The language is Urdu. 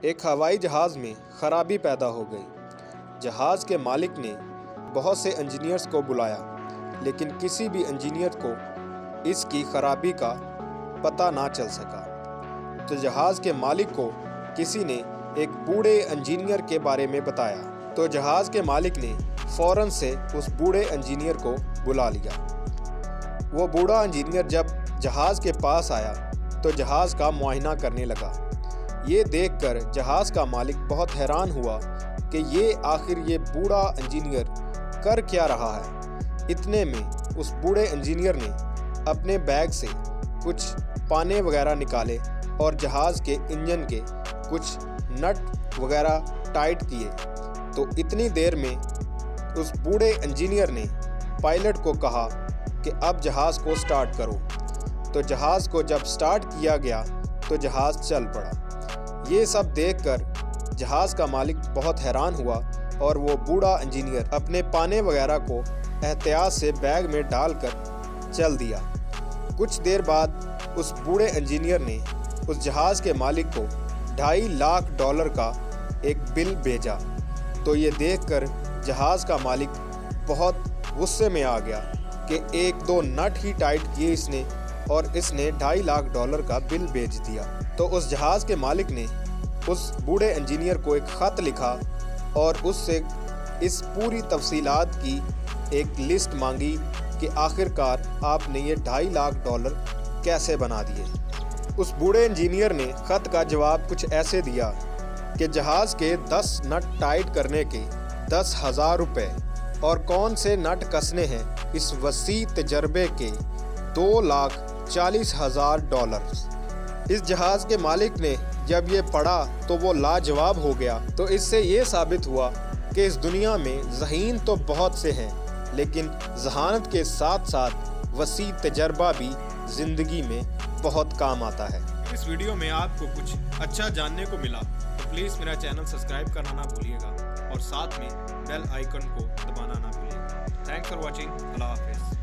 ایک ہوائی جہاز میں خرابی پیدا ہو گئی۔ جہاز کے مالک نے بہت سے انجینئرز کو بلایا، لیکن کسی بھی انجینئر کو اس کی خرابی کا پتہ نہ چل سکا۔ تو جہاز کے مالک کو کسی نے ایک بوڑھے انجینئر کے بارے میں بتایا، تو جہاز کے مالک نے فوراً سے اس بوڑھے انجینئر کو بلا لیا۔ وہ بوڑھا انجینئر جب جہاز کے پاس آیا تو جہاز کا معائنہ کرنے لگا۔ یہ دیکھ کر جہاز کا مالک بہت حیران ہوا کہ آخر یہ بوڑھا انجینئر کر کیا رہا ہے۔ اتنے میں اس بوڑھے انجینئر نے اپنے بیگ سے کچھ پانے وغیرہ نکالے اور جہاز کے انجن کے کچھ نٹ وغیرہ ٹائٹ کیے۔ تو اتنی دیر میں اس بوڑھے انجینئر نے پائلٹ کو کہا کہ اب جہاز کو سٹارٹ کرو۔ تو جہاز کو جب سٹارٹ کیا گیا تو جہاز چل پڑا۔ یہ سب دیکھ کر جہاز کا مالک بہت حیران ہوا اور وہ بوڑھا انجینئر اپنے پانے وغیرہ کو احتیاط سے بیگ میں ڈال کر چل دیا۔ کچھ دیر بعد اس بوڑھے انجینئر نے اس جہاز کے مالک کو $2.5 لاکھ کا ایک بل بھیجا۔ تو یہ دیکھ کر جہاز کا مالک بہت غصے میں آ گیا کہ 1-2 نٹ ہی ٹائٹ کیے اس نے اور اس نے $2.5 لاکھ کا بل بھیج دیا۔ تو اس جہاز کے مالک نے اس بوڑھے انجینئر کو ایک خط لکھا اور اس سے اس پوری تفصیلات کی ایک لسٹ مانگی کہ آخرکار آپ نے یہ $2.5 لاکھ کیسے بنا دیے۔ اس بوڑھے انجینئر نے خط کا جواب کچھ ایسے دیا کہ جہاز کے 10 نٹ ٹائٹ کرنے کے $10,000 اور کون سے نٹ کسنے ہیں اس وسیع تجربے کے $2,40,000۔ اس جہاز کے مالک نے جب یہ پڑھا تو وہ لاجواب ہو گیا۔ تو اس سے یہ ثابت ہوا کہ اس دنیا میں ذہین تو بہت سے ہیں، لیکن ذہانت کے ساتھ ساتھ وسیع تجربہ بھی زندگی میں بہت کام آتا ہے۔ اس ویڈیو میں آپ کو کچھ اچھا جاننے کو ملا تو پلیز میرا چینل سبسکرائب کرنا نہ بھولیے گا اور ساتھ میں بیل آئیکن کو دبانا نہ بھولیے گا۔ Thanks for watching. اللہ حافظ۔